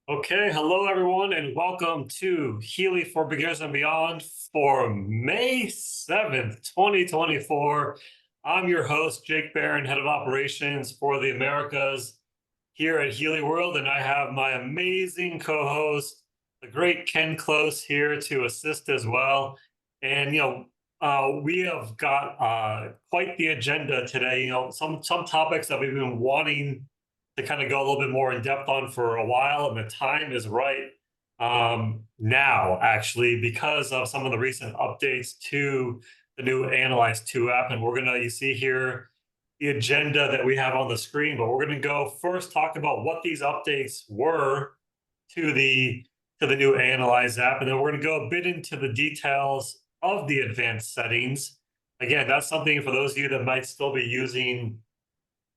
Okay, hello everyone, and welcome to Healy for Beginners and Beyond for May 7th, 2024. I'm your host, Jake Barron, Head of Operations for the Americas here at Healy World, and I have my amazing co-host, the great Ken Close, here to assist as well. And we have got quite the agenda today. Some topics that we've been wanting to kind of go a little bit more in depth on for a while, and the time is right now, actually, because of some of the recent updates to the new Analyze 2 app. And you see here the agenda that we have on the screen, but we're going to go first talk about what these updates were to the new Analyze app, and then we're going to go a bit into the details of the advanced settings. Again, that's something for those of you that might still be using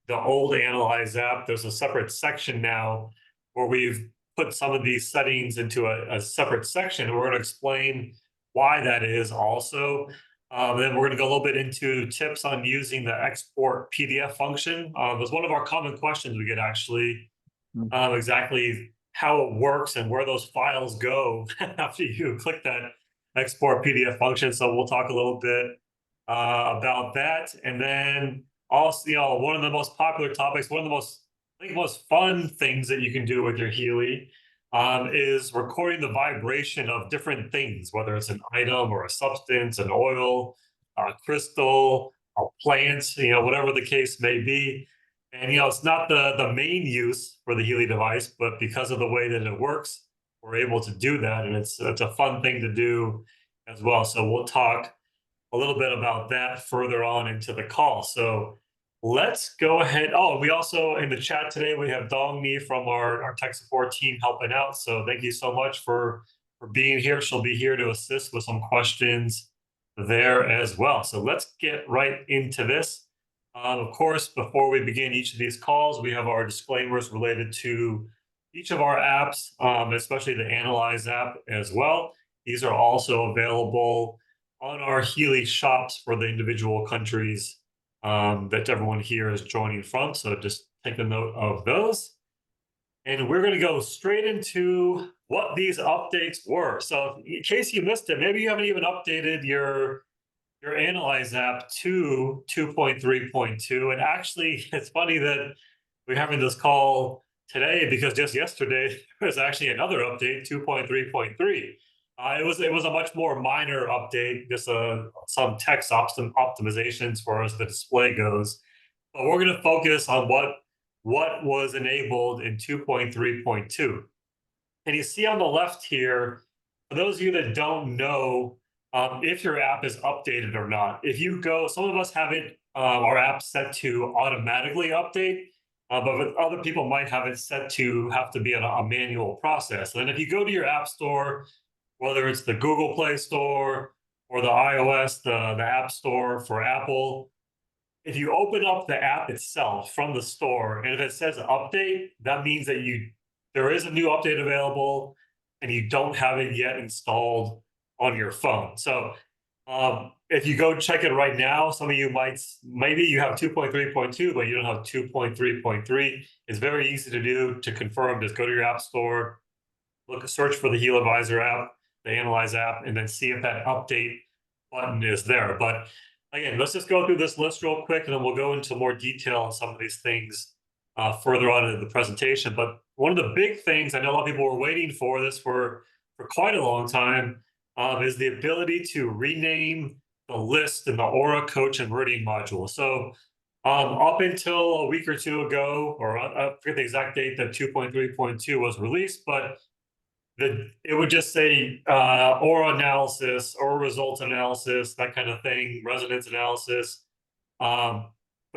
the old Analyze app. There's a separate section now where we've put some of these settings into a separate section. We're going to explain why that is also. Then we're going to go a little bit into tips on using the export PDF function. It's one of our common questions we get, actually, exactly how it works and where those files go after you click that export PDF function. So we'll talk a little bit about that. And then also, one of the most popular topics, one of the most fun things that you can do with your Healy is recording the vibration of different things, whether it's an item or a substance, an oil, a crystal, a plant, whatever the case may be. And, it's not the main use for the Healy device, but because of the way that it works, we're able to do that. And it's a fun thing to do as well. So we'll talk a little bit about that further on into the call. So let's go ahead. Oh, we also, in the chat today, we have Dong Mi from our tech support team helping out. So thank you so much for being here. She'll be here to assist with some questions there as well. So let's get right into this. Of course, before we begin each of these calls, we have our disclaimers related to each of our apps, especially the Analyze app as well. These are also available on our Healy shops for the individual countries that everyone here is joining from. So just take a note of those. And we're going to go straight into what these updates were. So in case you missed it, maybe you haven't even updated your Analyze app to 2.3.2. And actually, it's funny that we're having this call today because just yesterday there was actually another update, 2.3.3. It was a much more minor update, just some text optimizations as far as the display goes. But we're going to focus on what was enabled in 2.3.2. And you see on the left here, for those of you that don't know if your app is updated or not, if you go, some of us have it, our app set to automatically update, but other people might have it set to have to be a manual process. And if you go to your app store, whether it's the Google Play Store or the iOS, the App Store for Apple, if you open up the app itself from the store, and if it says update, that means that there is a new update available and you don't have it yet installed on your phone. So if you go check it right now, some of you maybe you have 2.3.2, but you don't have 2.3.3. It's very easy to do, to confirm. Just go to your app store, search for the HealAdvisor app, the Analyze app, and then see if that update button is there. But again, let's just go through this list real quick, and then we'll go into more detail on some of these things further on in the presentation. But one of the big things, I know a lot of people were waiting for this for quite a long time, is the ability to rename the list in the Aura, Coach, and Meridian module. So up until a week or two ago, or I forget the exact date that 2.3.2 was released, but it would just say Aura analysis, Aura results analysis, that kind of thing, resonance analysis. But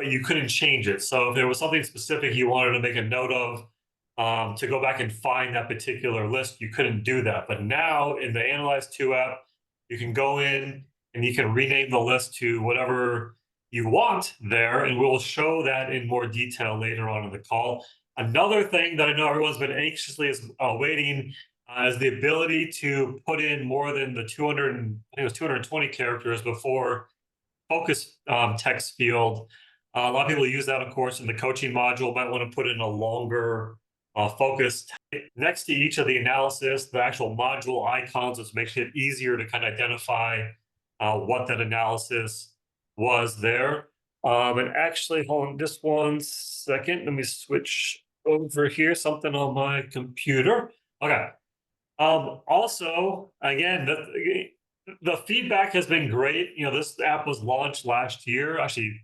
you couldn't change it. So if there was something specific you wanted to make a note of, to go back and find that particular list, you couldn't do that. But now in the Analyze 2 app, you can go in and you can rename the list to whatever you want there, and we'll show that in more detail later on in the call. Another thing that I know everyone's been anxiously waiting is the ability to put in more than the 220 characters before focus text field. A lot of people use that, of course, in the coaching module. Might want to put in a longer focused next to each of the analysis, the actual module icons, which makes it easier to kind of identify what that analysis was there. And actually, hold on just 1 second. Let me switch over here, something on my computer. Okay. Also, again, the feedback has been great. This app was launched last year. Actually,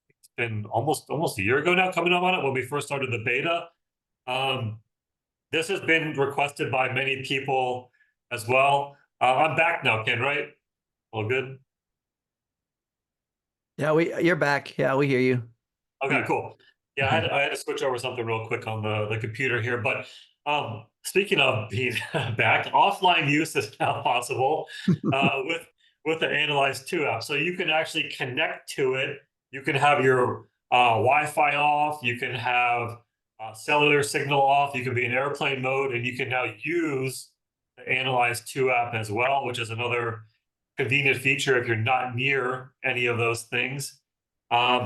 it's been almost a year ago now, coming up on it when we first started the beta. This has been requested by many people as well. I'm back now, Ken, right? All good? Yeah, you're back. Yeah, we hear you. Okay, cool. Yeah, I had to switch over something real quick on the computer here. But speaking of being back, offline use is now possible with the Analyze 2 app. So you can actually connect to it. You can have your Wi-Fi off. You can have cellular signal off. You can be in airplane mode, and you can now use the Analyze 2 app as well, which is another convenient feature if you're not near any of those things.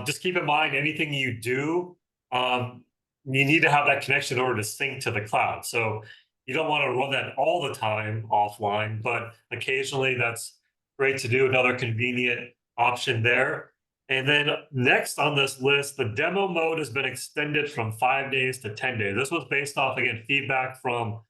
Just keep in mind, anything you do, you need to have that connection in order to sync to the cloud. So you don't want to run that all the time offline, but occasionally that's great to do. Another convenient option there. And then next on this list, the demo mode has been extended from 5 days to 10 days. This was based off, again, feedback from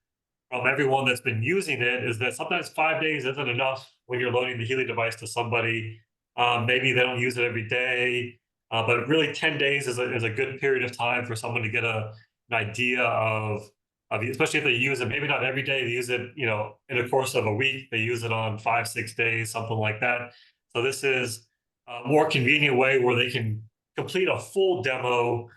everyone that's been using it, is that sometimes 5 days isn't enough when you're loading the Healy device to somebody. Maybe they don't use it every day, but really 10 days is a good period of time for someone to get an idea of, especially if they use it, maybe not every day, they use it, in the course of a week, they use it on 5-6 days, something like that. So this is a more convenient way where they can complete a full demo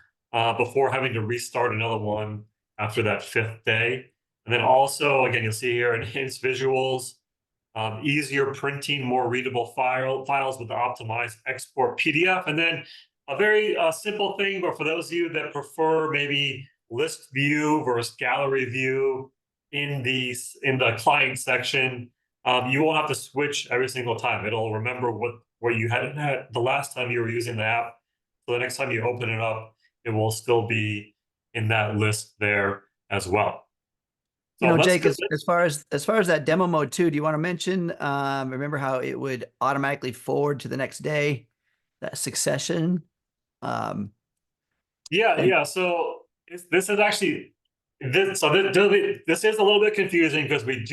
before having to restart another one after that 5th day. And then also, again, you'll see here enhanced visuals, easier printing, more readable files with the optimized export PDF. And then a very simple thing, but for those of you that prefer maybe list view versus gallery view in the client section, you won't have to switch every single time. It'll remember what you had the last time you were using the app. So the next time you open it up, it will still be in that list there as well. So Jake, as far as that demo mode too, do you want to mention, remember how it would automatically forward to the next day, that succession? Yeah. So this is actually this is a little bit confusing because we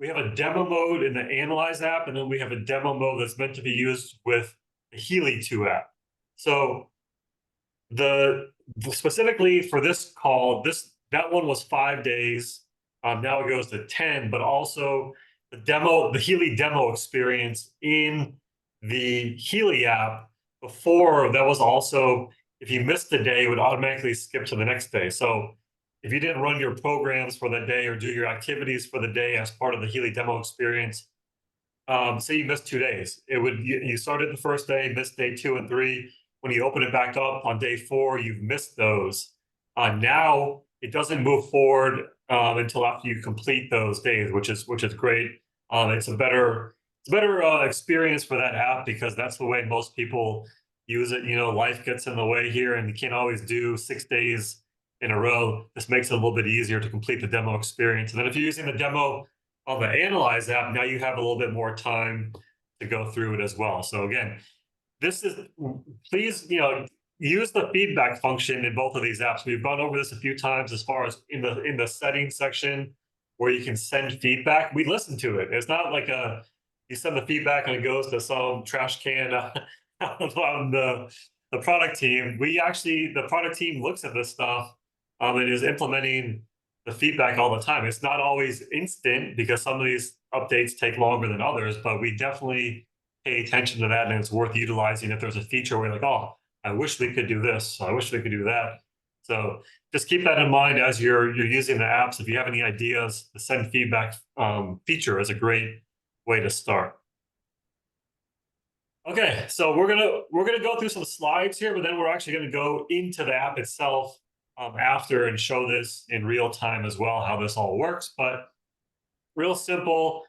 have a demo mode in the Analyze app, and then we have a demo mode that's meant to be used with the Healy 2 app. So specifically for this call, that one was 5 days. Now it goes to 10, but also the Healy demo experience in the Healy app before, that was also, if you missed the day, it would automatically skip to the next day. So if you didn't run your programs for the day or do your activities for the day as part of the Healy demo experience, say you missed 2 days, you started the first day, missed day 2 and 3. When you open it back up on day 4, you've missed those. Now it doesn't move forward until after you complete those days, which is great. It's a better experience for that app because that's the way most people use it. Life gets in the way here, and you can't always do 6 days in a row. This makes it a little bit easier to complete the demo experience. And then if you're using the demo on the Analyze app, now you have a little bit more time to go through it as well. So again, please, use the feedback function in both of these apps. We've gone over this a few times as far as in the settings section where you can send feedback. We listen to it. It's not like you send the feedback and it goes to some trash can on the product team. The product team looks at this stuff and is implementing the feedback all the time. It's not always instant because some of these updates take longer than others, but we definitely pay attention to that, and it's worth utilizing if there's a feature where you're like, oh, I wish we could do this. I wish we could do that. So just keep that in mind as you're using the apps. If you have any ideas, the send feedback feature is a great way to start. Okay, so we're gonna go through some slides here, but then we're actually gonna go into the app itself after and show this in real time as well, how this all works. But real simple.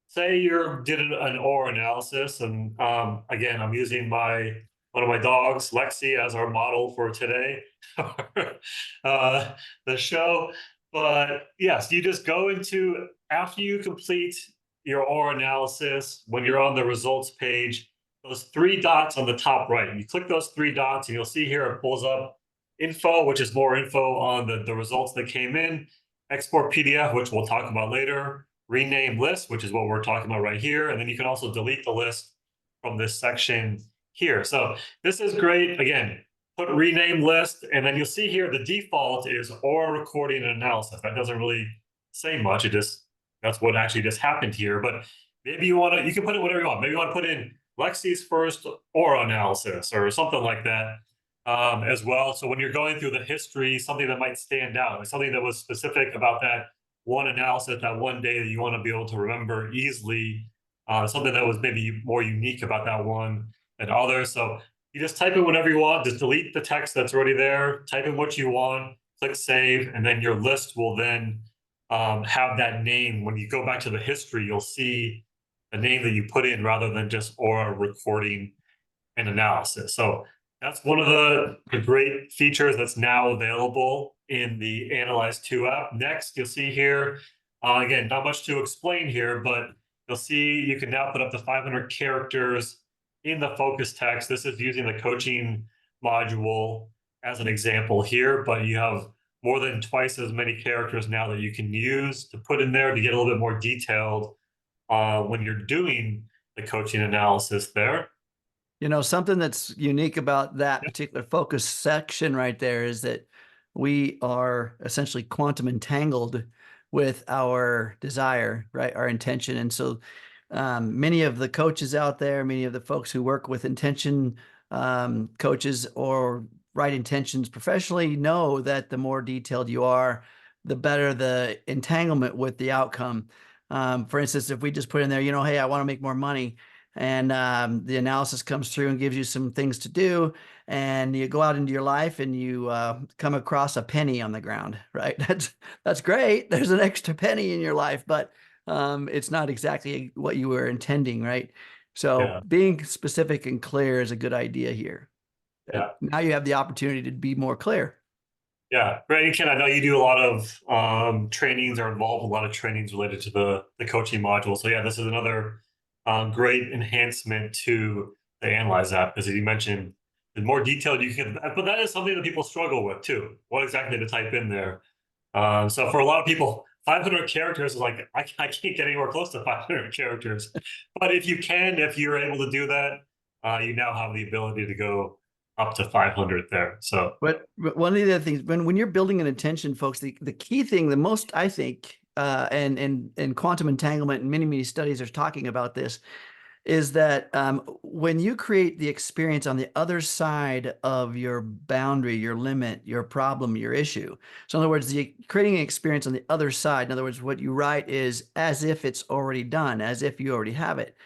Say you did an OR analysis, and again, I'm using my one of my dogs, Lexi, as our model for today, uh, the show. But yes, you just go into, after you complete your aura analysis, when you're on the results page, those three dots on the top right, you click those three dots and you'll see here it pulls up info, which is more info on the results that came in, export PDF, which we'll talk about later, rename list, which is what we're talking about right here. And then you can also delete the list from this section here. So this is great. Again, put rename list, and then you'll see here the default is aura recording and analysis. That doesn't really say much. It just, that's what actually just happened here. But maybe you want to, you can put it whatever you want. Maybe you want to put in Lexi's first aura analysis or something like that as well. So when you're going through the history, something that might stand out, like something that was specific about that one analysis, that one day that you want to be able to remember easily, something that was maybe more unique about that one than others. So you just type in whatever you want, just delete the text that's already there, type in what you want, click save, and then your list will then have that name. When you go back to the history, you'll see the name that you put in rather than just aura recording and analysis. So that's one of the great features that's now available in the Analyze 2 app. Next, you'll see here, again, not much to explain here, but you'll see you can now put up to 500 characters in the focus text. This is using the coaching module as an example here, but you have more than twice as many characters now that you can use to put in there to get a little bit more detailed when you're doing the coaching analysis there. You know, something that's unique about that particular focus section right there is that we are essentially quantum entangled with our desire, right? Our intention. And so many of the coaches out there, many of the folks who work with intention coaches or right intentions professionally know that the more detailed you are, the better the entanglement with the outcome. For instance, if we just put in there, you know, hey, I want to make more money, and the analysis comes through and gives you some things to do, and you go out into your life and you come across a penny on the ground, right? That's great. There's an extra penny in your life, but it's not exactly what you were intending, right? So Yeah. being specific and clear is a good idea here. Yeah. Now you have the opportunity to be more clear. Yeah, great. And Ken, I know you do a lot of trainings or involved in a lot of trainings related to the coaching module. So yeah, this is another great enhancement to the Analyze app, because as you mentioned, the more detailed you can, but that is something that people struggle with too. What exactly to type in there? So for a lot of people, 500 characters is like, I can't get anywhere close to 500 characters. But if you can, if you're able to do that, you now have the ability to go up to 500 there. So But one of the other things, when you're building an intention, folks, the key thing, the most, I think, and quantum entanglement and many studies are talking about this, is that when you create the experience on the other side of your boundary, your limit, your problem, your issue. So in other words, creating an experience on the other side, in other words, what you write is as if it's already done, as if you already have it,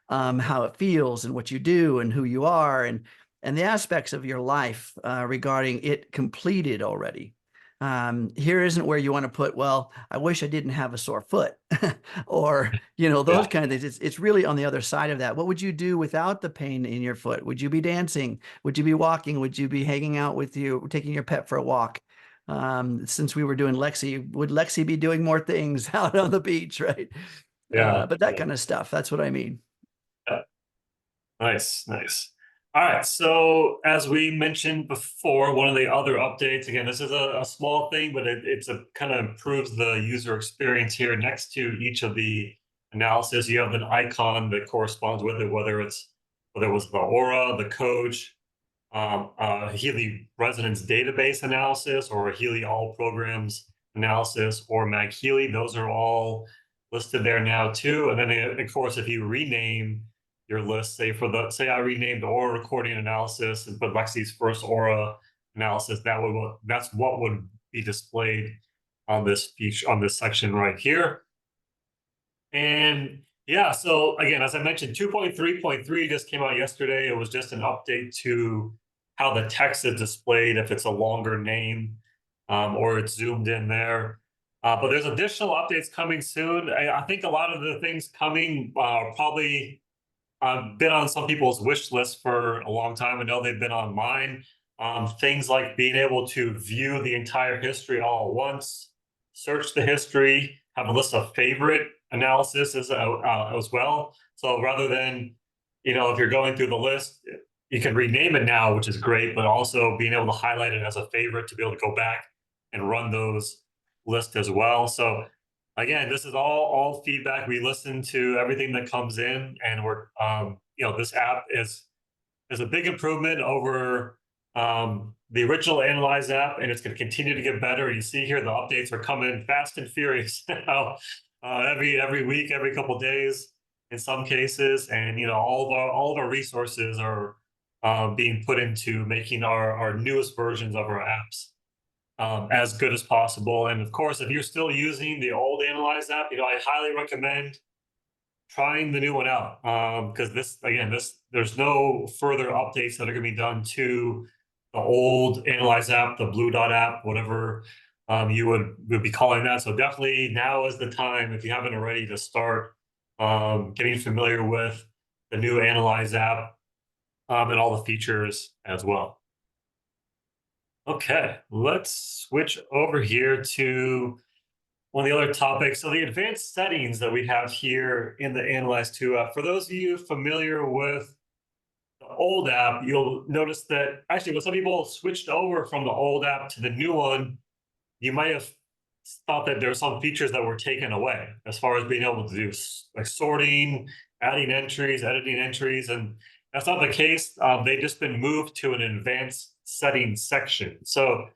how it feels and what you do and who you are, and the aspects of your life regarding it completed already. Here isn't where you want to put, well, I wish I didn't have a sore foot or, you know, those yeah, kind of things. It's really on the other side of that. What would you do without the pain in your foot? Would you be dancing? Would you be walking? Would you be hanging out with you, taking your pet for a walk? Since we were doing Lexi, would Lexi be doing more things out on the beach, right? yeah, But that yeah. kind of stuff, that's what I mean. Yeah. Nice, nice. All right. So as we mentioned before, one of the other updates, again, this is a small thing, but it's a kind of improves the user experience here. Next to each of the analysis, you have an icon that corresponds with it, whether it was the aura, the coach, Healy Resonance Database Analysis, or a Healy All Programs Analysis, or Mag Healy. Those are all listed there now too. And then of course, if you rename your list, say I renamed Aura Recording Analysis and put Lexi's first Aura analysis, that's what would be displayed on this feature, on this section right here. And yeah, so again, as I mentioned, 2.3.3 just came out yesterday. It was just an update to how the text is displayed if it's a longer name or it's zoomed in there. But there's additional updates coming soon. I think a lot of the things coming probably I've been on some people's wish list for a long time. I know they've been on mine. Things like being able to view the entire history all at once, search the history, have a list of favorite analysis as well. So rather than, if you're going through the list, you can rename it now, which is great, but also being able to highlight it as a favorite to be able to go back and run those lists as well. So again, this is all feedback. We listen to everything that comes in, and we're this app is a big improvement over the original Analyze app, and it's going to continue to get better. You see here the updates are coming fast and furious now, every week, every couple of days in some cases, and all of our resources are being put into making our newest versions of our apps as good as possible. And of course, if you're still using the old Analyze app, I highly recommend trying the new one out, because there's no further updates that are going to be done to the old Analyze app, the Blue Dot app, whatever you would be calling that. So definitely now is the time, if you haven't already, to start getting familiar with the new Analyze app and all the features as well. Okay, let's switch over here to one of the other topics. So the advanced settings that we have here in the Analyze 2 app. For those of you familiar with the old app, you'll notice that actually when some people switched over from the old app to the new one, you might have thought that there were some features that were taken away as far as being able to do like sorting, adding entries, editing entries, and that's not the case. They've just been moved to an advanced settings section. So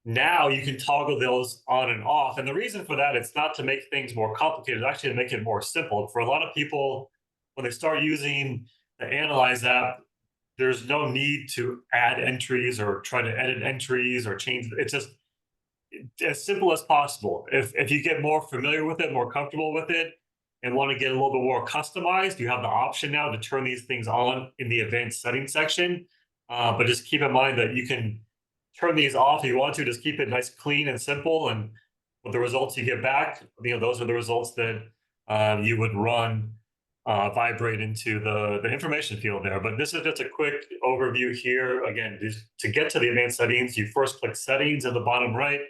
now you can toggle those on and off. And the reason for that, it's not to make things more complicated, it's actually to make it more simple. For a lot of people, when they start using the Analyze app, there's no need to add entries or try to edit entries or change. It's just as simple as possible. If you get more familiar with it, more comfortable with it, and want to get a little bit more customized, you have the option now to turn these things on in the advanced settings section. But just keep in mind that you can turn these off if you want to. Just keep it nice, clean, and simple. And with the results you get back, those are the results that you would run vibrate into the information field there. But this is just a quick overview here. Again, to get to the advanced settings, you first click settings at the bottom right,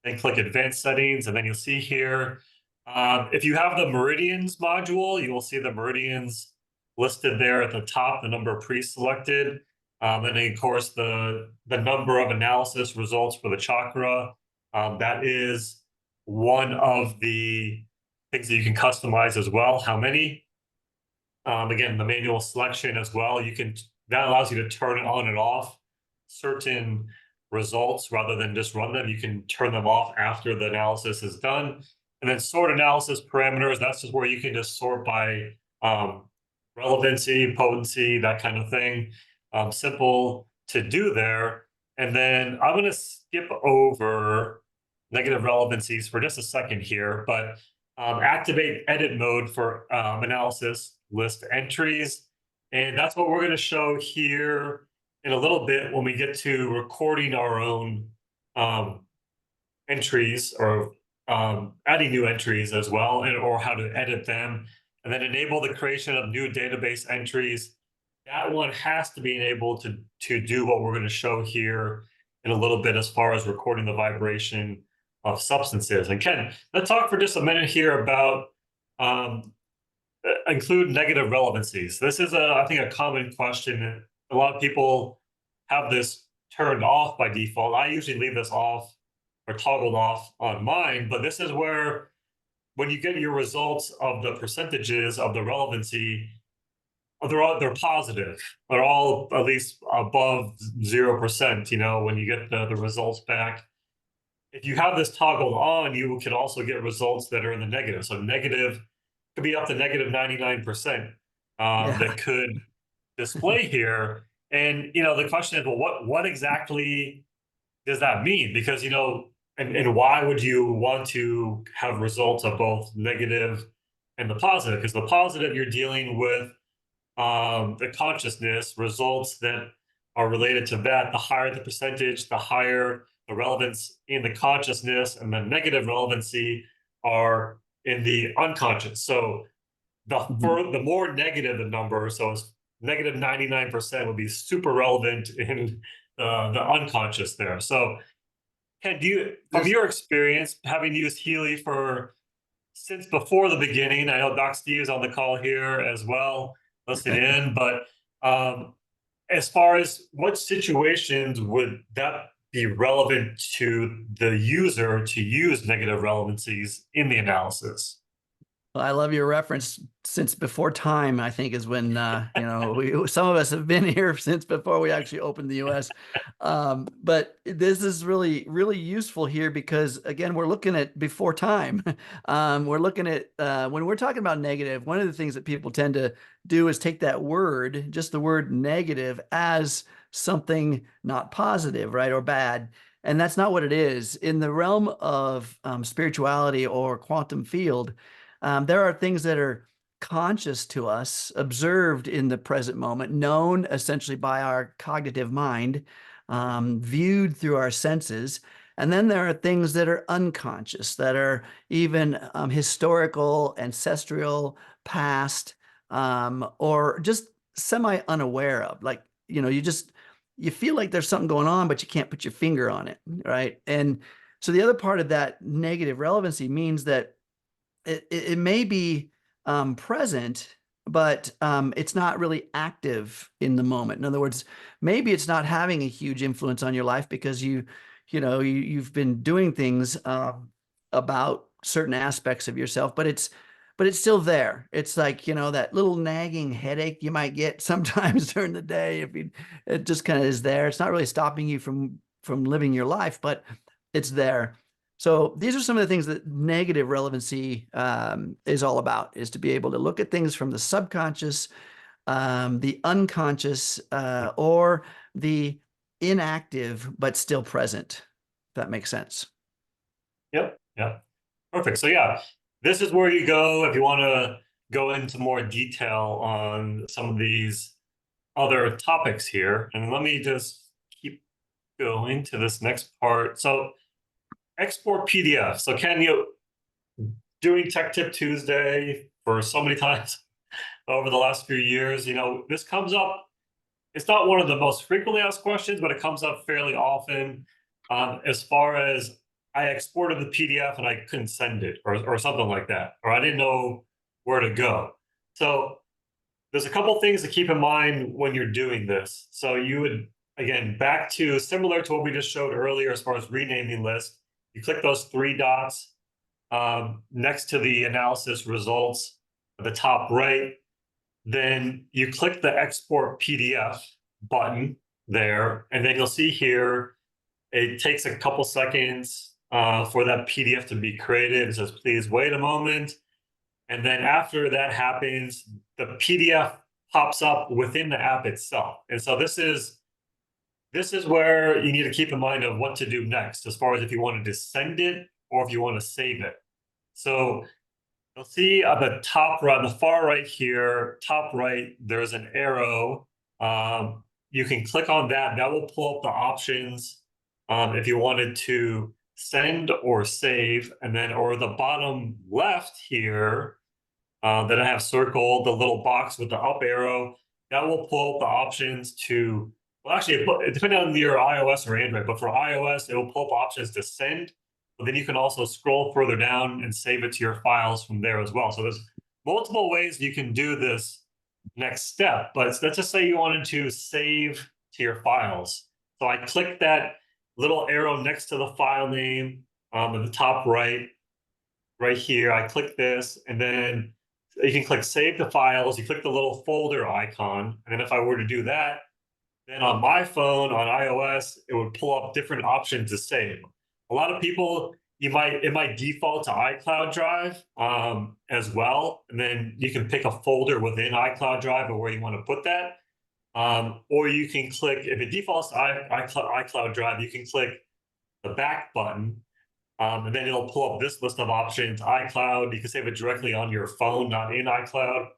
then click advanced settings, and then you'll see here, if you have the Meridians module, you will see the Meridians listed there at the top, the number pre-selected. And then, of course, the number of analysis results for the chakra. That is one of the things that you can customize as well. How many? Again, the manual selection as well. That allows you to turn it on and off certain results rather than just run them. You can turn them off after the analysis is done. And then sort analysis parameters, that's just where you can just sort by relevancy, potency, that kind of thing. Simple to do there. And then I'm going to skip over negative relevancies for just a second here, but activate edit mode for analysis list entries. And that's what we're going to show here in a little bit when we get to recording our own entries or adding new entries as well, or how to edit them, and then enable the creation of new database entries. That one has to be enabled to do what we're going to show here in a little bit as far as recording the vibration of substances. And Ken, let's talk for just a minute here about include negative relevancies. This is I think a common question. A lot of people have this turned off by default. I usually leave this off or toggled off on mine, but this is where when you get your results of the percentages of the relevancy, they're positive. They're all at least above 0%, when you get the results back. If you have this toggled on, you can also get results that are in the negative. So negative could be up to negative 99% that could display here. And, the question is, well, what exactly does that mean? Because, and why would you want to have results of both negative and the positive? Because the positive, you're dealing with the consciousness results that are related to that. The higher the percentage, the higher the relevance in the consciousness, and the negative relevancy are in the unconscious. So the more negative the number, so it's negative 99% would be super relevant in the unconscious there. So Ken, from This your experience, having used Healy for since before the beginning, I know Doc Steve is on the call here as well, listening in, but as far as what situations would that be relevant to the user to use negative relevancies in the analysis? Well, I love your reference. Since before time, I think, is when some of us have been here since before we actually opened the U.S. But this is really, really useful here because, again, we're looking at before time. We're looking at when we're talking about negative, one of the things that people tend to do is take that word, just the word negative, as something not positive, right, or bad. And that's not what it is. In the realm of spirituality or quantum field, there are things that are conscious to us, observed in the present moment, known essentially by our cognitive mind, viewed through our senses. And then there are things that are unconscious, that are even historical, ancestral, past, or just semi-unaware of. Like, you feel like there's something going on, but you can't put your finger on it, right? And so the other part of that negative relevancy means that it may be present, but it's not really active in the moment. In other words, maybe it's not having a huge influence on your life because you've been doing things about certain aspects of yourself, but it's still there. It's like, that little nagging headache you might get sometimes during the day. It just kind of is there. It's not really stopping you from living your life, but it's there. So these are some of the things that negative relevancy is all about, is to be able to look at things from the subconscious, the unconscious, or the inactive, but still present, if that makes sense. Yep. Perfect. So yeah, this is where you go if you want to go into more detail on some of these other topics here. And let me just keep going to this next part. So export PDF. So Ken, doing Tech Tip Tuesday for so many times over the last few years, this comes up. It's not one of the most frequently asked questions, but it comes up fairly often. As far as I exported the PDF and I couldn't send it, or something like that, or I didn't know where to go. So there's a couple things to keep in mind when you're doing this. So you would, again, back to similar to what we just showed earlier as far as renaming list. You click those three dots next to the analysis results at the top right. Then you click the export PDF button there, and then you'll see here, it takes a couple seconds for that PDF to be created. It says, please wait a moment. And then after that happens, the PDF pops up within the app itself. And so this is where you need to keep in mind of what to do next, as far as if you wanted to send it or if you want to save it. So you'll see at the top right, on the far right here, top right, there's an arrow. You can click on that. That will pull up the options if you wanted to send or save. And then, or the bottom left here, that I have circled, the little box with the up arrow, that will pull up the options to, well, actually, depending on your iOS or Android, but for iOS, it will pull up options to send. But then you can also scroll further down and save it to your files from there as well. So there's multiple ways you can do this next step. But let's just say you wanted to save to your files. So I click that little arrow next to the file name at the top right here. I click this, and then you can click save to files. You click the little folder icon. And then if I were to do that, then on my phone, on iOS, it would pull up different options to save. A lot of people, it might default to iCloud Drive as well. And then you can pick a folder within iCloud Drive or where you want to put that. Or you can click, if it defaults to iCloud Drive, you can click the back button. And then it'll pull up this list of options. iCloud, you can save it directly on your phone, not in iCloud.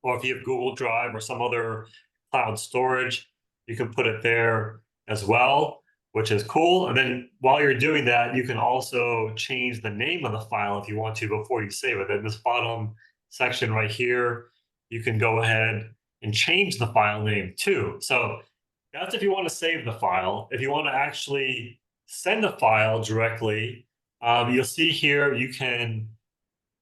Or if you have Google Drive or some other cloud storage, you can put it there as well, which is cool. And then while you're doing that, you can also change the name of the file if you want to before you save it. In this bottom section right here, you can go ahead and change the file name too. So that's if you want to save the file. If you want to actually send the file directly, you'll see here you can,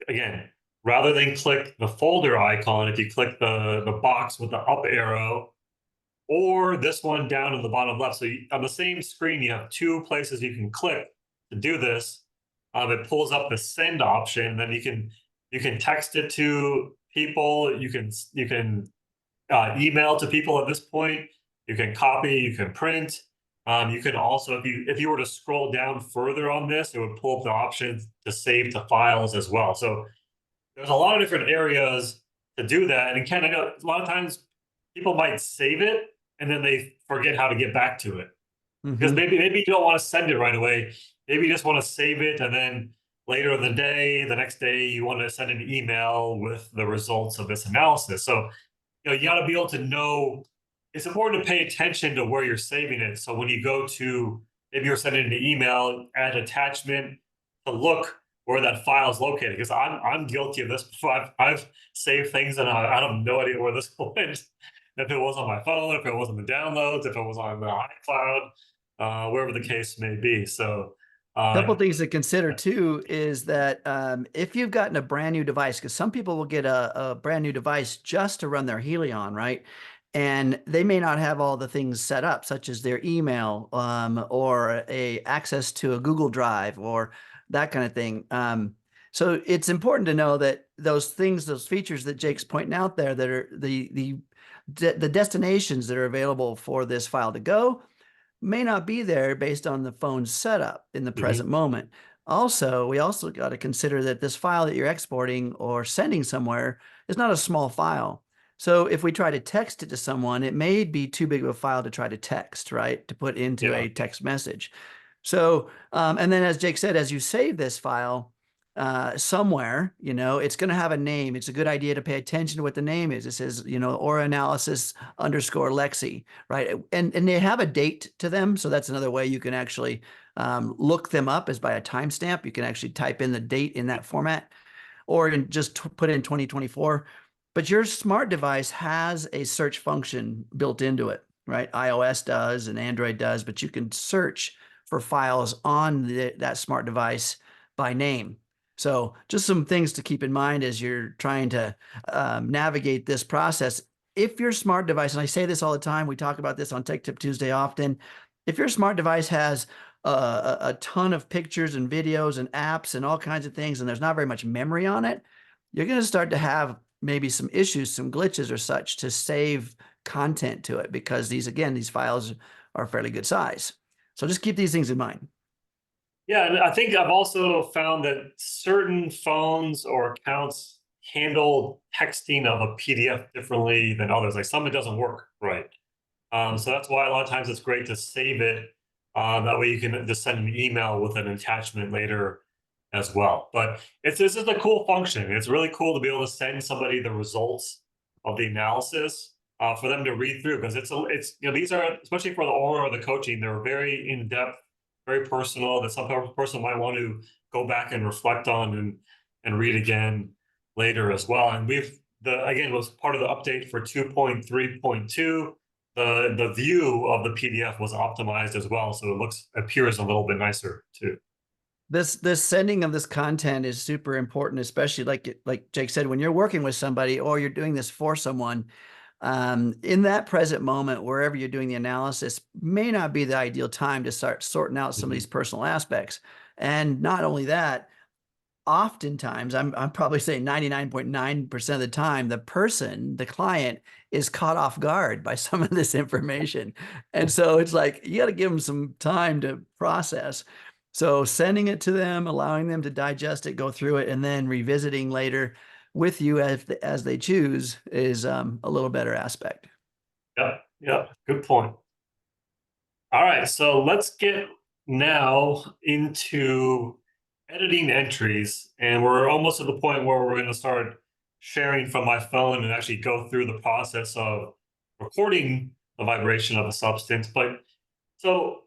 again, rather than click the folder icon, if you click the box with the up arrow, or this one down in the bottom left. So on the same screen, you have two places you can click to do this. It pulls up the send option. Then you can text it to people. You can email to people at this point. You can copy. You can print. You can also, if you were to scroll down further on this, it would pull up the options to save to files as well. So there's a lot of different areas to do that. And Ken, I know a lot of times people might save it and then they forget how to get back to it. Because maybe you don't want to send it right away. Maybe you just want to save it, and then later in the day, the next day, you want to send an email with the results of this analysis. So, you got to be able to know. It's important to pay attention to where you're saving it. So when you go to, maybe you're sending an email, add attachment to look where that file is located. Because I'm guilty of this before. I've saved things and I have no idea where this went. If it was on my phone, if it was on the downloads, if it was on the iCloud, wherever the case may be. So, Couple things to consider too is that if you've gotten a brand new device, because some people will get a brand new device just to run their Healy on, right? And they may not have all the things set up, such as their email or a access to a Google Drive or that kind of thing. So it's important to know that those things, those features that Jake's pointing out there, that are the destinations that are available for this file to go, may not be there based on the phone's setup in the present moment. Also, we also got to consider that this file that you're exporting or sending somewhere is not a small file. So if we try to text it to someone, it may be too big of a file to try to text, right? To put into yeah, a text message. So, and then as Jake said, as you save this file somewhere, it's going to have a name. It's a good idea to pay attention to what the name is. It says, Aura Analysis _Lexi, right? And they have a date to them. So that's another way you can actually look them up, is by a timestamp. You can actually type in the date in that format, or just put in 2024. But your smart device has a search function built into it, right? iOS does and Android does, but you can search for files on that smart device by name. So just some things to keep in mind as you're trying to navigate this process. If your smart device, and I say this all the time, we talk about this on Tech Tip Tuesday often, if your smart device has a ton of pictures and videos and apps and all kinds of things, and there's not very much memory on it, you're going to start to have maybe some issues, some glitches or such to save content to it, because these files are fairly good size. So just keep these things in mind. yeah. And I think I've also found that certain phones or accounts handle texting of a PDF differently than others. Like some, it doesn't work right. So that's why a lot of times it's great to save it. That way you can just send an email with an attachment later as well. But this is a cool function. It's really cool to be able to send somebody the results of the analysis for them to read through, because these are, especially for the Aura or the coaching, they're very in depth, very personal, that some person might want to go back and reflect on and read again later as well. And again, was part of the update for 2.3.2. The view of the PDF was optimized as well, so it appears a little bit nicer too. This sending of this content is super important, especially like Jake said, when you're working with somebody or you're doing this for someone. In that present moment, wherever you're doing the analysis, may not be the ideal time to start sorting out some of these personal aspects. And not only that, oftentimes, I'm probably saying 99.9% of the time, the client is caught off guard by some of this information. And so it's like, you got to give them some time to process. So sending it to them, allowing them to digest it, go through it, and then revisiting later with you as they choose is a little better aspect. Yeah, good point. All right, so let's get now into editing entries, and we're almost at the point where we're going to start sharing from my phone and actually go through the process of recording the vibration of a substance. But so,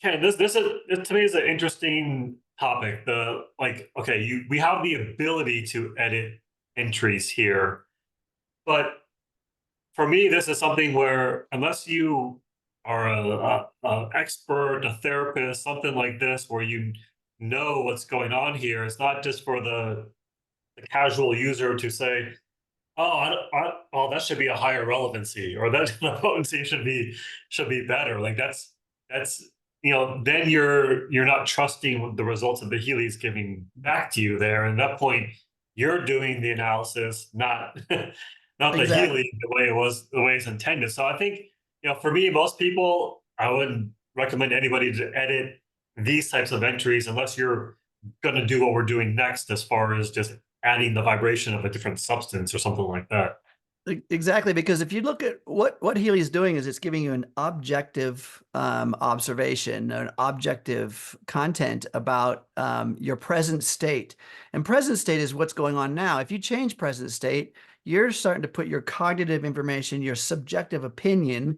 Ken, this to me is an interesting topic. Okay, we have the ability to edit entries here. But for me, this is something where unless you are a expert, a therapist, something like this, where you know what's going on here, it's not just for the casual user to say, oh, oh, that should be a higher relevancy, or that the potency should be better. Like that's then you're not trusting the results that the Healy is giving back to you there. And at that point, you're doing the analysis, not not the Exactly. Healy the way it's intended. So I think for me, most people, I wouldn't recommend anybody to edit these types of entries unless you're going to do what we're doing next, as far as just adding the vibration of a different substance or something like that. Exactly, because if you look at what Healy is doing, is it's giving you an objective observation, an objective content about your present state. And present state is what's going on now. If you change present state, you're starting to put your cognitive information, your subjective opinion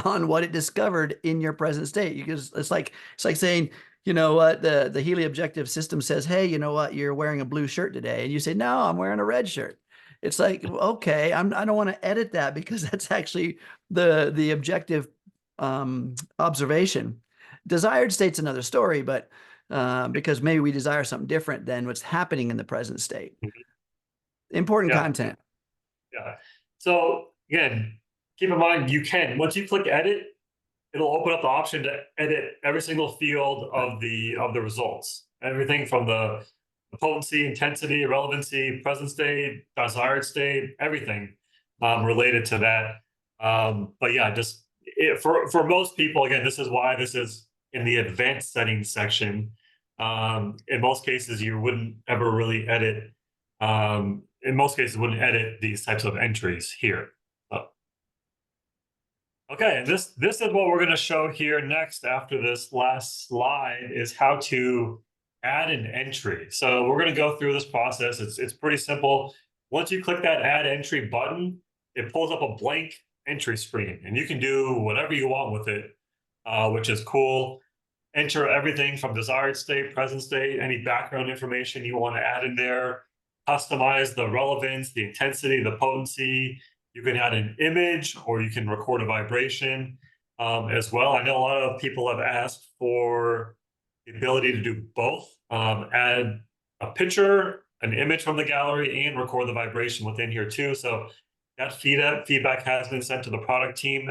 on what it discovered in your present state. Because it's like saying, you know what, the Healy objective system says, hey, you know what, you're wearing a blue shirt today, and you say, no, I'm wearing a red shirt. It's like, okay, I don't want to edit that because that's actually the objective observation. Desired state's another story, but because maybe we desire something different than what's happening in the present state. Mhm. Important Yeah, content. yeah. So again, keep in mind, you can, once you click edit, it'll open up the option to edit every single field of the results. Everything from the potency, intensity, relevancy, present state, desired state, everything related to that. But yeah, just for most people, again, this is why this is in the advanced settings section. In most cases, you wouldn't ever really edit. In most cases, wouldn't edit these types of entries here. Okay, and this is what we're going to show here next after this last slide, is how to add an entry. So we're going to go through this process. It's pretty simple. Once you click that add entry button, it pulls up a blank entry screen, and you can do whatever you want with it, which is cool. Enter everything from desired state, present state, any background information you want to add in there. Customize the relevance, the intensity, the potency. You can add an image, or you can record a vibration as well. I know a lot of people have asked for the ability to do both, add a picture, an image from the gallery, and record the vibration within here too. So that feedback has been sent to the product team.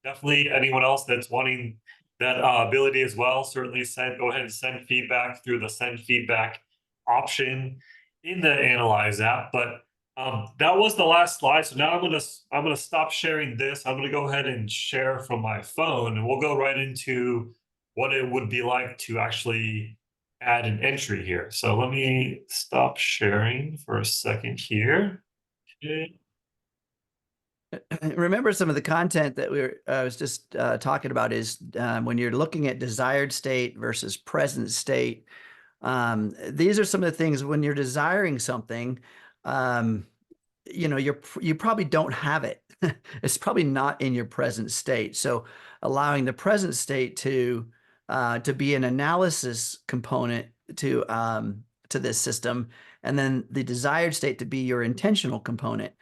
Definitely anyone else that's wanting that ability as well, certainly go ahead and send feedback through the send feedback option in the Analyze app. But that was the last slide. So now I'm gonna stop sharing this. I'm gonna go ahead and share from my phone, and we'll go right into what it would be like to actually add an entry here. So let me stop sharing for a second here. Okay. Remember, some of the content that I was just talking about is when you're looking at desired state versus present state. These are some of the things when you're desiring something. You probably don't have it. It's probably not in your present state. So allowing the present state to be an analysis component to this system, and then the desired state to be your intentional component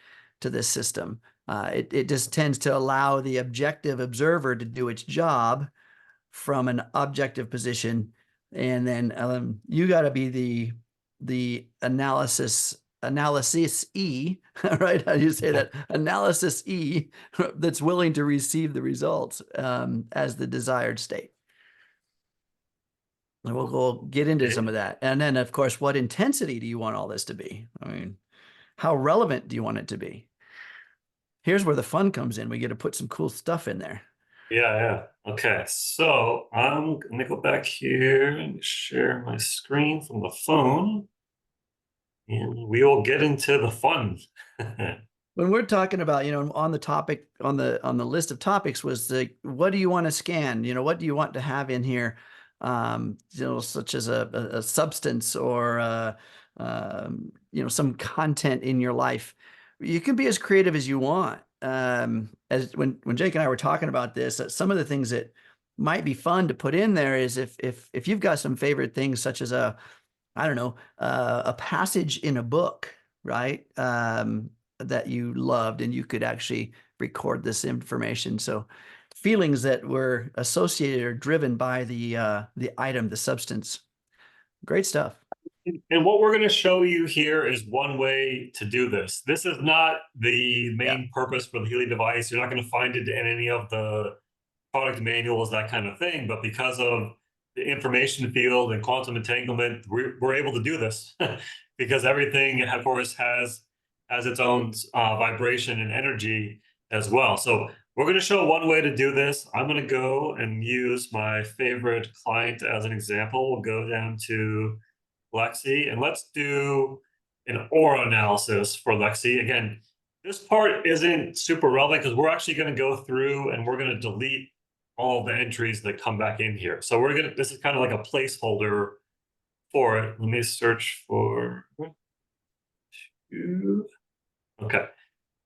to this system. It just tends to allow the objective observer to do its job from an objective position, and then you got to be the analysis E, right? How do you say that? Analysis E that's willing to receive the results as the desired state. And we'll get into some of that. And then, of course, what intensity do you want all this to be? I mean, how relevant do you want it to be? Here's where the fun comes in. We get to put some cool stuff in there. Yeah. Okay. So I'm gonna go back here and share my screen from the phone, and we will get into the fun. When we're talking about, on the topic, on the list of topics was what do you want to scan? What do you want to have in here? Such as a substance or some content in your life. You can be as creative as you want. As when Jake and I were talking about this, some of the things that might be fun to put in there is if you've got some favorite things, such as a passage in a book, right? That you loved, and you could actually record this information. So feelings that were associated or driven by the item, the substance. Great stuff. And what we're going to show you here is one way to do this. This is not the Yeah. main purpose for the Healy device. You're not going to find it in any of the product manuals, that kind of thing. But because of the information field and quantum entanglement, we're able to do this because everything, of course, has its own vibration and energy as well. So we're going to show one way to do this. I'm going to go and use my favorite client as an example. We'll go down to Lexi, and let's do an aura analysis for Lexi. Again, this part isn't super relevant because we're actually going to go through and we're going to delete all the entries that come back in here. So this is kind of like a placeholder for it. Let me search for, okay.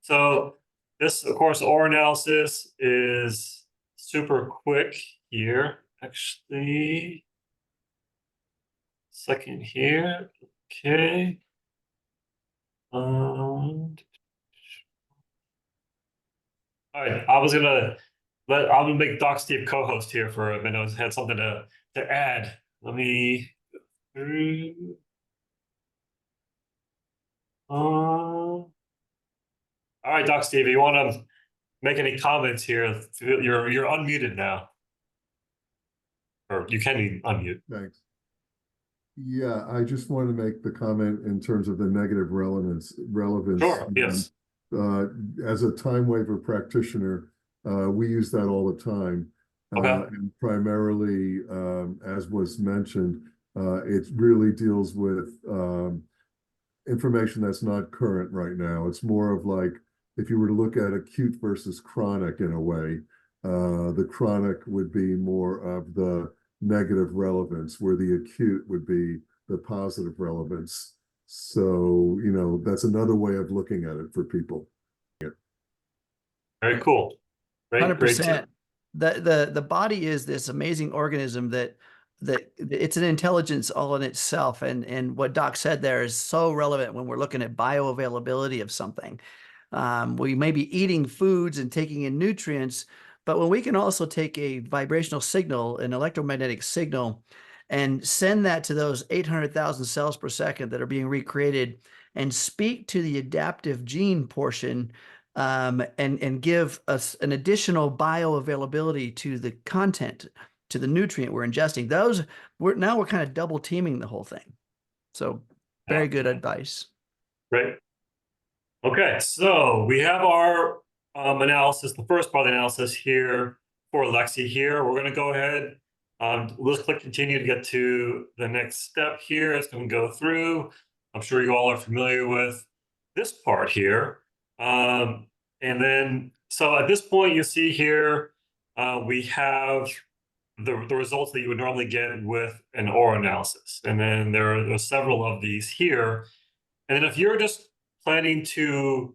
So this, of course, aura analysis is super quick here. Actually, second here. Okay. All right. I'm gonna make Doc Steve co-host here for a minute. I had something to add. Let me all right, Doc Steve, you want to make any comments here? You're unmuted now. Or you can unmute. Thanks. Yeah, I just wanted to make the comment in terms of the negative relevance. Sure, yes. As a time waiver practitioner, we use that all the time. Okay. And primarily, as was mentioned, it really deals with information that's not current right now. It's more of like, if you were to look at acute versus chronic in a way, the chronic would be more of the negative relevance, where the acute would be the positive relevance. So, that's another way of looking at it for people. Very cool. Great, 100%. The body is this amazing organism that it's an intelligence all in itself. And what Doc said there is so relevant when we're looking at bioavailability of something. We may be eating foods and taking in nutrients, but when we can also take a vibrational signal, an electromagnetic signal, and send that to those 800,000 cells per second that are being recreated and speak to the adaptive gene portion, and give us an additional bioavailability to the content, to the nutrient we're ingesting. Now we're kind of double teaming the whole thing. So very good advice. Great. Okay, so we have our analysis, the first part of the analysis here for Lexi here. We're going to go ahead. Let's click continue to get to the next step here. It's going to go through. I'm sure you all are familiar with this part here. And then, so at this point, you see here, we have the results that you would normally get with an aura analysis. And then there are several of these here. And then if you're just planning to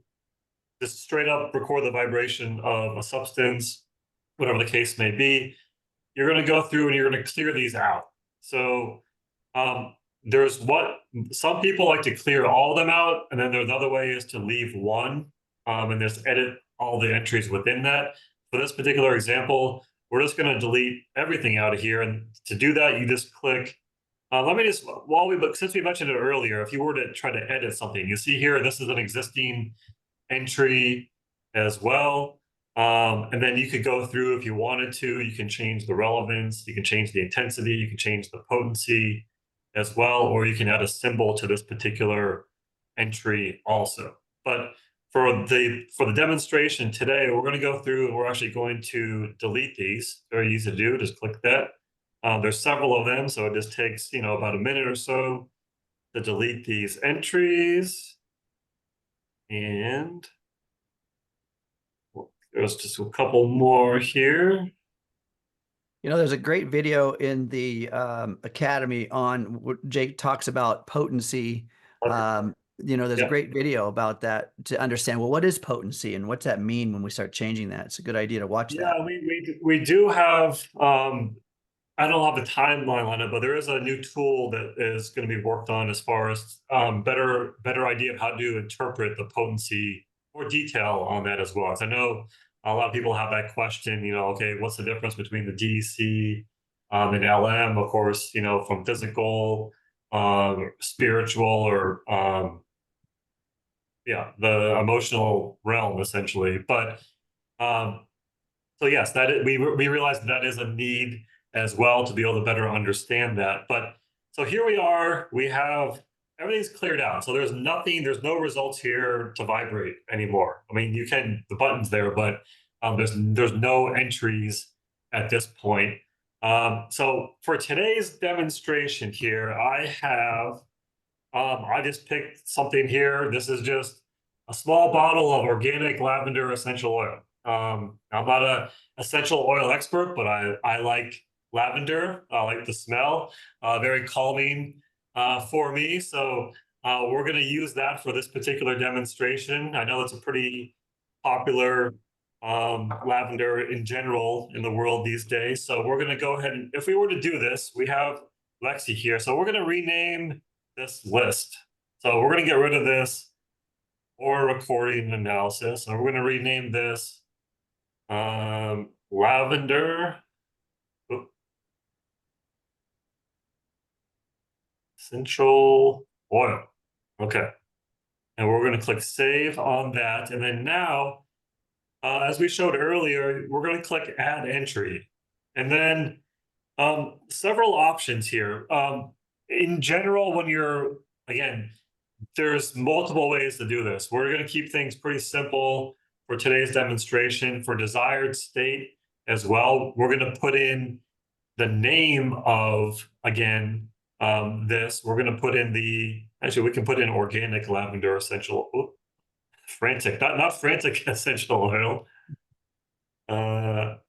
just straight up record the vibration of a substance, whatever the case may be, you're going to go through and you're going to clear these out. So there's what some people like to clear all of them out, and then there's another way is to leave one and just edit all the entries within that. For this particular example, we're just going to delete everything out of here. And to do that, you just click. Let me just, since we mentioned it earlier, if you were to try to edit something, you see here, this is an existing entry as well. And then you could go through if you wanted to, you can change the relevance, you can change the intensity, you can change the potency as well, or you can add a symbol to this particular entry also. But for the demonstration today, we're going to go through and we're actually going to delete these. Very easy to do, just click that. There's several of them, so it just takes, about a minute or so to delete these entries. And there's just a couple more here. There's a great video in the Academy on what Jake talks about potency. There's a great video about that to understand, well, what is potency and what's that mean when we start changing that? It's a good idea to watch that. We do have I don't have a timeline on it, but there is a new tool that is going to be worked on as far as better idea of how to interpret the potency or detail on that as well. As I know a lot of people have that question, okay, what's the difference between the DEC and LM, of course, from physical, spiritual, or the emotional realm essentially. But so yes, we realize that is a need as well to be able to better understand that. But so here we are, we have everything's cleared out. So there's no results here to vibrate anymore. I mean, the button's there, but there's no entries at this point. So for today's demonstration here, I just picked something here. This is just a small bottle of organic lavender essential oil. I'm not a essential oil expert, but I like lavender. I like the smell, very calming for me. So we're going to use that for this particular demonstration. I know it's a pretty popular lavender in general in the world these days. So we're going to go ahead and, if we were to do this, we have Lexi here. So we're going to rename this list. So we're going to get rid of this or recording analysis. So we're going to rename this lavender essential oil. Okay. And we're going to click save on that. And then now, as we showed earlier, we're going to click add entry. And then several options here. In general, again, there's multiple ways to do this. We're going to keep things pretty simple for today's demonstration. For desired state as well, we're going to put in the name of, again, this. We're going to put in actually, we can put in organic lavender essential, frantic, not frantic essential oil. But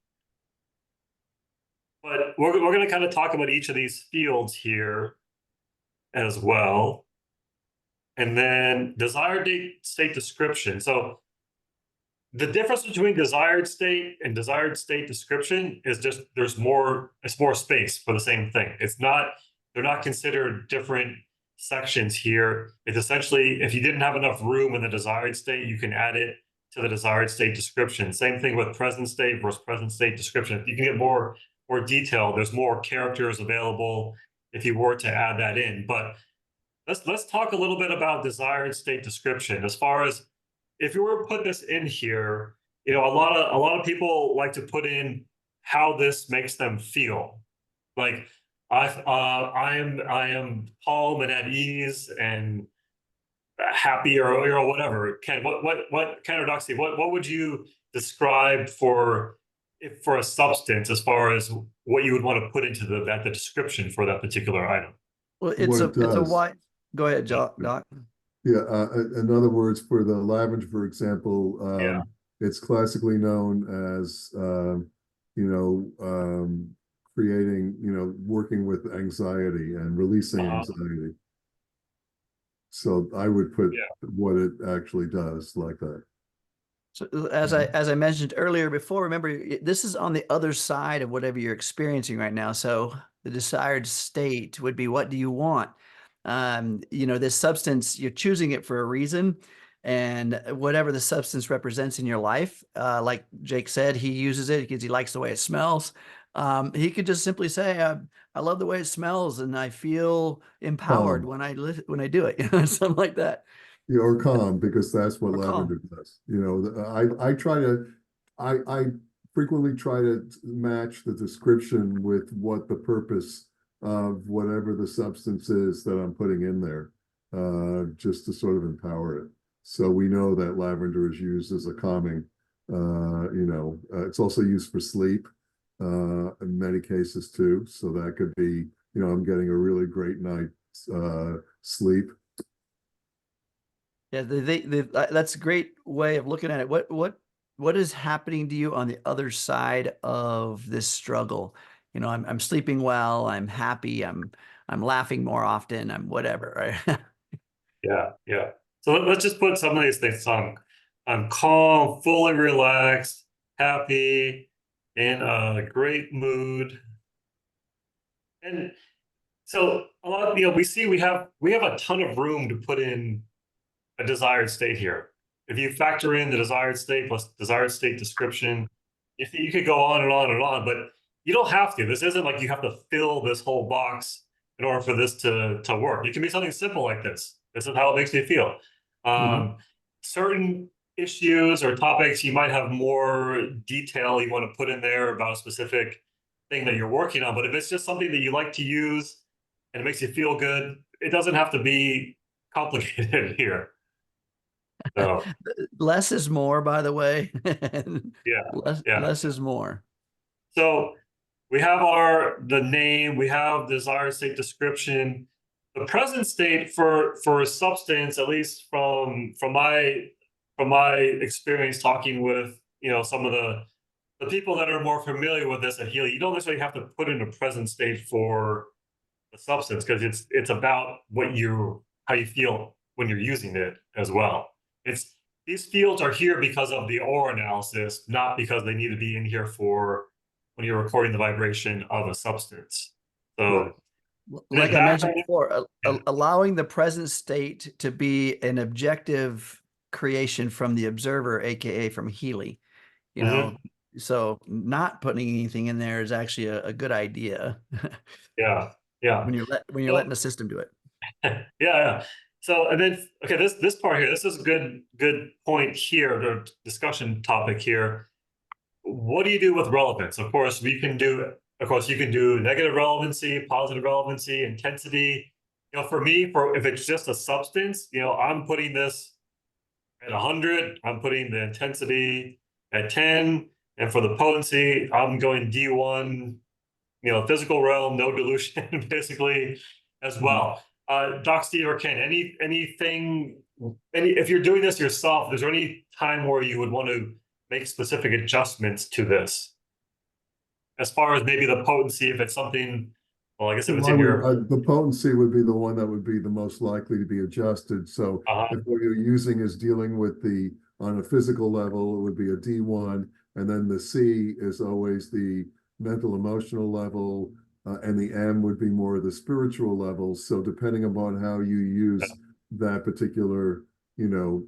we're going to kind of talk about each of these fields here as well. And then desired state description. So the difference between desired state and desired state description is just it's more space for the same thing. They're not considered different sections here. It's essentially, if you didn't have enough room in the desired state, you can add it to the desired state description. Same thing with present state versus present state description. If you can get more detail, there's more characters available if you were to add that in. But let's talk a little bit about desired state description. As far as if you were to put this in here, a lot of people like to put in how this makes them feel. Like I am calm and at ease and happy or whatever. Ken, what Ken or Doxy, what would you describe for a substance as far as what you would want to put into the description for that particular item? Well, it's a wide. Go ahead, Doc. Yeah. In other words, for the lavender, for example, it's classically known as creating, working with anxiety and releasing anxiety. So I would put what it actually does like that. So as I mentioned earlier before, remember, this is on the other side of whatever you're experiencing right now. So the desired state would be, what do you want? This substance, you're choosing it for a reason, and whatever the substance represents in your life, like Jake said, he uses it because he likes the way it smells. He could just simply say, I love the way it smells and I feel empowered when I do it, something like that. Yeah, or calm, because that's what lavender does. I frequently try to match the description with what the purpose of whatever the substance is that I'm putting in there, just to sort of empower it. So we know that lavender is used as a calming, it's also used for sleep in many cases too. So that could be, I'm getting a really great night's sleep. Yeah, that's a great way of looking at it. What is happening to you on the other side of this struggle? I'm sleeping well, I'm happy, I'm laughing more often, I'm whatever, right? Yeah. So let's just put some of these things on. I'm calm, fully relaxed, happy, in a great mood. And so a lot of, we have a ton of room to put in a desired state here. If you factor in the desired state plus desired state description, if you could go on and on and on, but you don't have to. This isn't like you have to fill this whole box in order for this to work. It can be something simple like this. This is how it makes me feel. Certain issues or topics, you might have more detail you want to put in there about a specific thing that you're working on. But if it's just something that you like to use and it makes you feel good, it doesn't have to be complicated here. So Less is more, by the way. yeah, less, yeah. less is more. So we have the name, we have desired state description. The present state for a substance, at least from my experience talking with some of the people that are more familiar with this at Healy, you don't necessarily have to put in a present state for the substance because it's about how you feel when you're using it as well. These fields are here because of the aura analysis, not because they need to be in here for when you're recording the vibration of a substance. So, like I mentioned before, allowing the present state to be an objective creation from the observer, aka from Healy, so not putting anything in there is actually a good idea. Yeah. when you're letting the system do it. Yeah. So, and then, okay, this part here, this is a good point here, the discussion topic here. What do you do with relevance? Of course, you can do negative relevancy, positive relevancy, intensity. For me, if it's just a substance, I'm putting this at 100. I'm putting the intensity at 10, and for the potency, I'm going D1. Physical realm, no dilution, basically, as well. Doc Steve or Ken, if you're doing this yourself, is there any time where you would want to make specific adjustments to this? As far as maybe the potency, if it's something, well, I guess if it's in your... the potency would be the one that would be the most likely to be adjusted. So if what you're using is dealing with on a physical level, it would be a D1, and then the C is always the mental emotional level, and the M would be more of the spiritual level. So depending upon how you use that particular,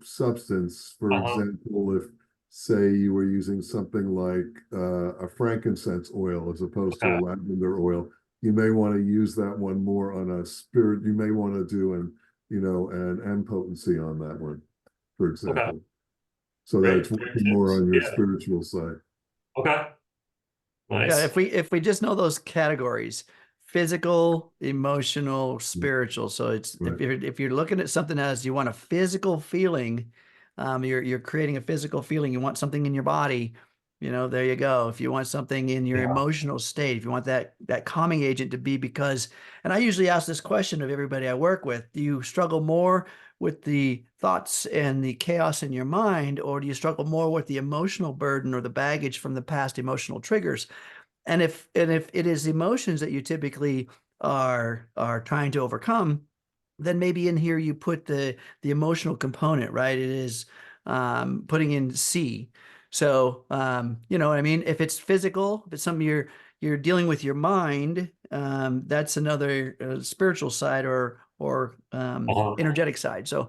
substance, for example, if say you were using something like a frankincense oil as opposed to a lavender oil, you may want to use that one more on a spirit. You may want to do an M potency on that one, for example. So that it's working more on your spiritual side. Okay. Nice. Yeah, if we just know those categories: physical, emotional, spiritual. So it's if you're looking at something as you want a physical feeling, you're creating a physical feeling. You want something in your body, there you go. If you want something in your emotional state, if you want that calming agent to be, and I usually ask this question of everybody I work with: do you struggle more with the thoughts and the chaos in your mind, or do you struggle more with the emotional burden or the baggage from the past emotional triggers? And if it is emotions that you typically are trying to overcome, then maybe in here you put the emotional component, right? It is putting in C. So you know what I mean? If it's physical, if it's something you're dealing with your mind, that's another spiritual side or energetic side. So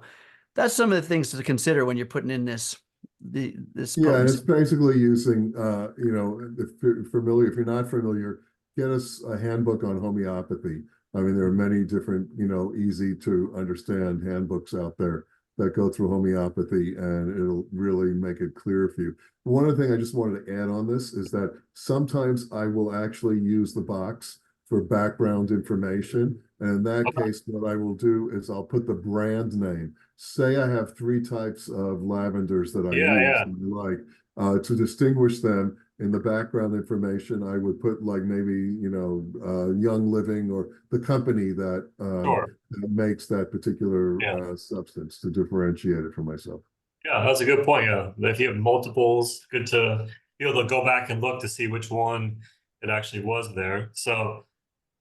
that's some of the things to consider when you're putting in this potency. And it's basically using if you're not familiar, get us a handbook on homeopathy. I mean, there are many different easy to understand handbooks out there that go through homeopathy, and it'll really make it clear for you. One other thing I just wanted to add on this is that sometimes I will actually use the box for background information. And in that case, what I will do is I'll put the brand name. Say I have 3 types of lavenders that I use and like, to distinguish them in the background information, I would put like maybe, Young Living or the company that makes that particular substance, to differentiate it for myself. Yeah, that's a good point. Yeah, if you have multiples, good to be able to go back and look to see which one it actually was there. So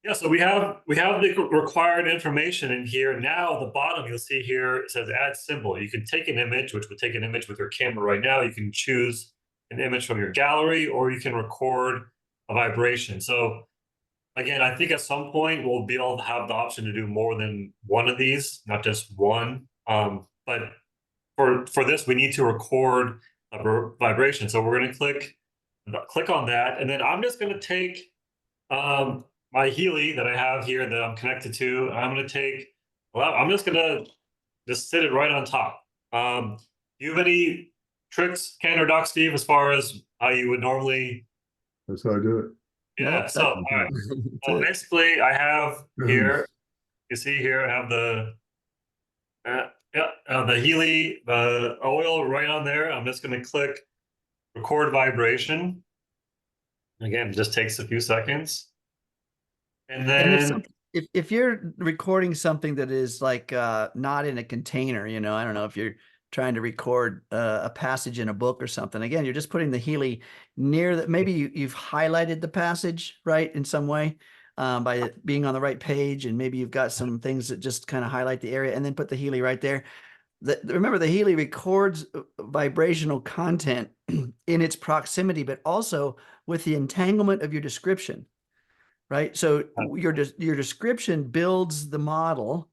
yeah, so we have the required information in here. Now at the bottom, you'll see here it says add symbol. You can take an image, which would take an image with your camera right now. You can choose an image from your gallery, or you can record a vibration. So again, I think at some point we'll be able to have the option to do more than one of these, not just one. But for this, we need to record a vibration. So we're going to click on that, and then I'm just going to take my Healy that I have here that I'm connected to. And I'm going to take. Well, I'm just going to just sit it right on top. Do you have any tricks, Ken or Doc Steve, as far as how you would normally? That's how I do it. Yeah. Nope, So all right. that's So it. basically, I have here. Nice. You see here, I have the the Healy oil right on there. I'm just going to click record vibration. Again, it just takes a few seconds. And And then, if you're recording something that is like not in a container, you know, I don't know if you're trying to record a passage in a book or something. Again, you're just putting the Healy near that. Maybe you've highlighted the passage, right, in some way by it being on the right page, and maybe you've got some things that just kind of highlight the area, and then put the Healy right there. Remember, the Healy records vibrational content in its proximity, but also with the entanglement of your description. Right. So your description builds the model,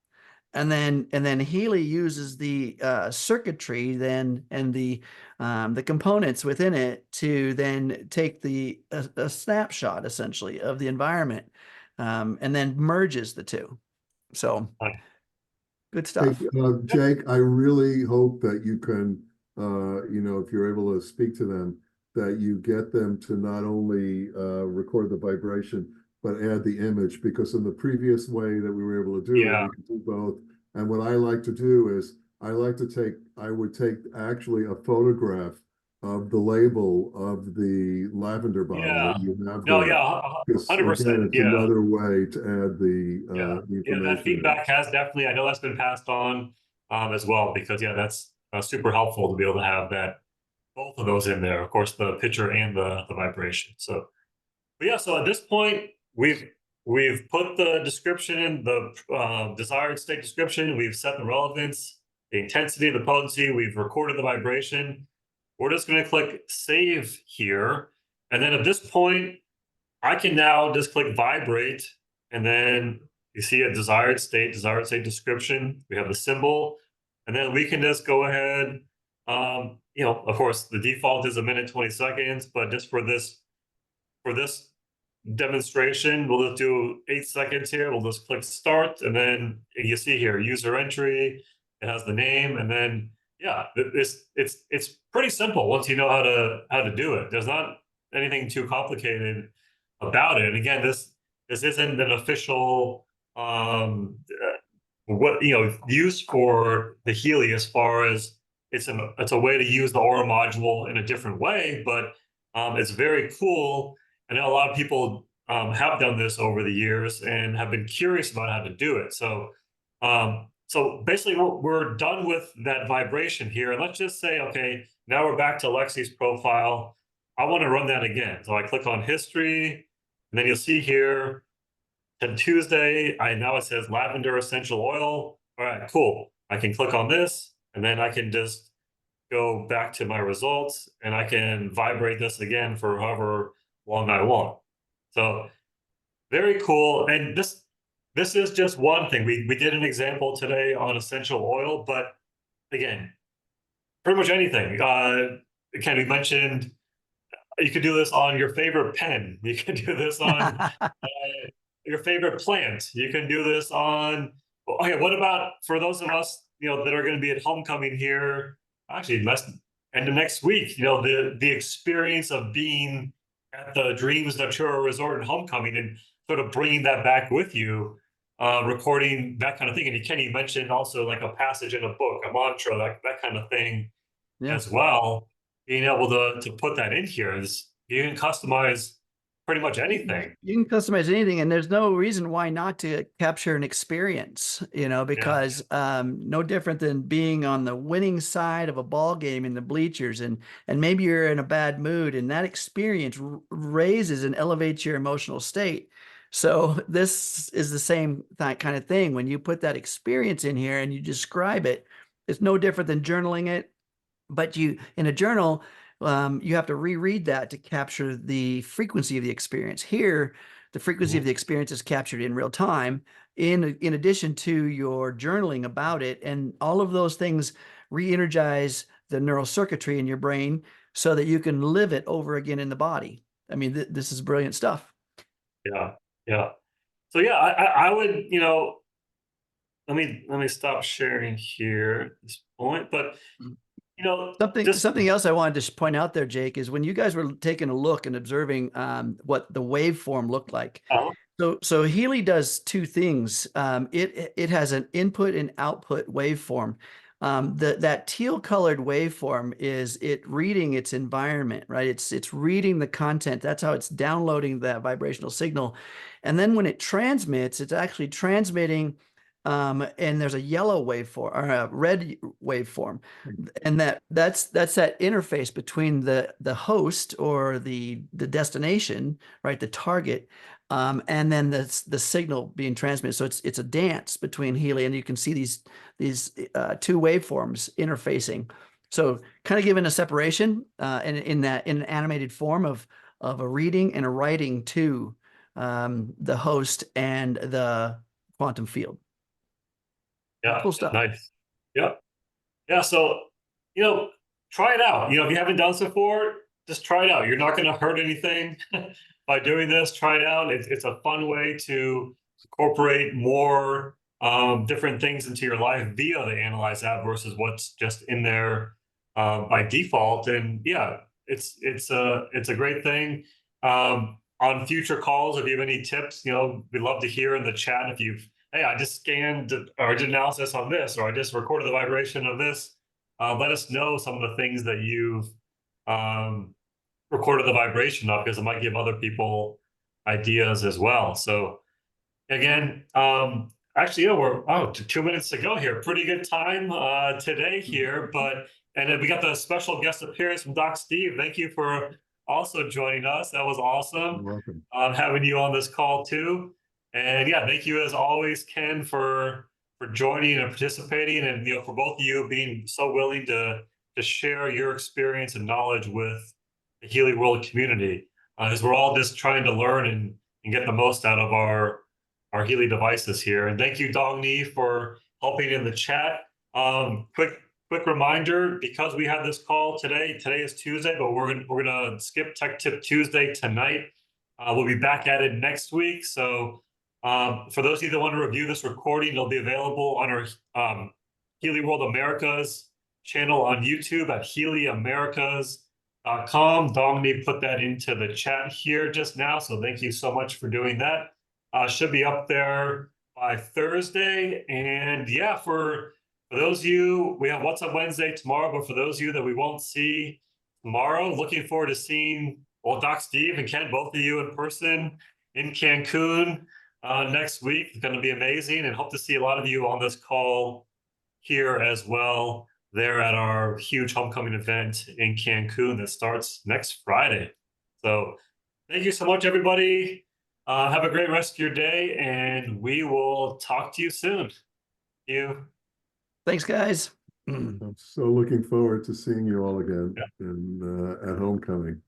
and then Healy uses the circuitry then and the components within it to then take a snapshot essentially of the environment, and then merges the two. So good Hey, stuff. Jake, I really hope that you can, if you're able to speak to them, that you get them to not only record the vibration, but add the image, because in the previous way that we were able to do it, yeah, we could do both. And what I like to do is I would take actually a photograph of the label of the lavender bottle yeah, that you have no, there. yeah, Because again, 100%. it's Yeah, another way to add yeah, the yeah. That information in. feedback has definitely, I know that's been passed on as well, because yeah, that's super helpful to be able to have that both of those in there. Of course, the picture and the vibration. So, but yeah, so at this point, we've put the description in the desired state description. We've set the relevance, the intensity, the potency. We've recorded the vibration. We're just going to click save here. And then at this point, I can now just click vibrate. And then you see a desired state description. We have the symbol. And then we can just go ahead. Of course, the default is 1 minute, 20 seconds, but just for this demonstration, we'll just do 8 seconds here. We'll just click start, and then you see here user entry. It has the name, and then yeah, it's pretty simple once you know how to do it. There's not anything too complicated about it. And again, this isn't an official use for the Healy, as far as it's a way to use the Aura module in a different way, but it's very cool. I know a lot of people have done this over the years and have been curious about how to do it. So basically, we're done with that vibration here. And let's just say, okay, now we're back to Lexi's profile. I want to run that again. So I click on history, and then you'll see here, on Tuesday, now it says lavender essential oil. All right, cool. I can click on this, and then I can just go back to my results, and I can vibrate this again for however long I want. So very cool. And this is just one thing. We did an example today on essential oil, but again, pretty much anything. Ken, we mentioned you could do this on your favorite pen. You can do this on your favorite plant. You can do this on. Okay, what about for those of us that are going to be at homecoming here? Actually, end of next week. The experience of being at the Dreams Natura Resort and homecoming, and sort of bringing that back with you, recording that kind of thing. And Kenny mentioned also like a passage in a book, a mantra, that kind of thing as well. Being able to put that in here is you can customize pretty much anything. You can customize anything, and there's no reason why not to capture an experience, because no different than being on the winning side of a ball game in the bleachers, and maybe you're in a bad mood, and that experience raises and elevates your emotional state. So this is the same kind of thing. When you put that experience in here and you describe it, it's no different than journaling it. But in a journal, you have to reread that to capture the frequency of the experience. Here, the frequency of the experience is captured in real time, in addition to your journaling about it. And all of those things re-energize the neural circuitry in your brain so that you can live it over again in the body. I mean, this is brilliant stuff. Yeah, yeah. So yeah, I would, you know, let me stop sharing here at this point. But you know, Something else I wanted to point out there, Jake, is when you guys were taking a look and observing what the waveform looked like. So Healy does two things. It has an input and output waveform. That teal colored waveform is it reading its environment, right? It's reading the content. That's how it's downloading that vibrational signal. And then when it transmits, it's actually transmitting, and there's a yellow waveform or a red waveform. And that's that interface between the host or the destination, right? The target, and then the signal being transmitted. So it's a dance between Healy, and you can see these two waveforms interfacing. So kind of giving a separation in an animated form of a reading and a writing to the host and the quantum field. Yeah, Cool stuff. nice. Yep. Yeah. So, you know, try it out. You know, if you haven't done this before, just try it out. You're not going to hurt anything by doing this. Try it out. It's a fun way to incorporate more different things into your life via the Analyze app versus what's just in there by default. And yeah, it's a great thing. On future calls, if you have any tips, you know, we'd love to hear in the chat. If you've, hey, I just scanned or did analysis on this, or I just recorded the vibration of this. Let us know some of the things that you've recorded the vibration of, because it might give other people ideas as well. So again, actually, yeah, we're 2 minutes to go here. Pretty good time today here, and then we got the special guest appearance from Doc Steve. Thank you for also joining us. That was awesome. You're welcome. Having you on this call too. And yeah, thank you as always, Ken, for joining and participating, and you know, for both of you being so willing to share your experience and knowledge with the Healy World community, as we're all just trying to learn and get the most out of our Healy devices here. And thank you, Dong-Ni, for helping in the chat. Quick reminder, because we had this call today is Tuesday, but we're gonna skip Tech Tip Tuesday tonight. We'll be back at it next week. So for those of you that want to review this recording, it'll be available on our Healy World Americas channel on YouTube at HealyAmericas.com. Dong-Ni put that into the chat here just now, so thank you so much for doing that. Should be up there by Thursday. And yeah, for those of you, we have What's Up Wednesday tomorrow, but for those of you that we won't see tomorrow, looking forward to seeing, well, Doc Steve and Ken, both of you in person in Cancun next week. It's going to be amazing, and hope to see a lot of you on this call here as well, there at our huge homecoming event in Cancun that starts next Friday. So thank you so much, everybody. Have a great rest of your day, and we will talk to you soon. Thank you. Thanks, guys. I'm so looking forward to seeing you all again at homecoming.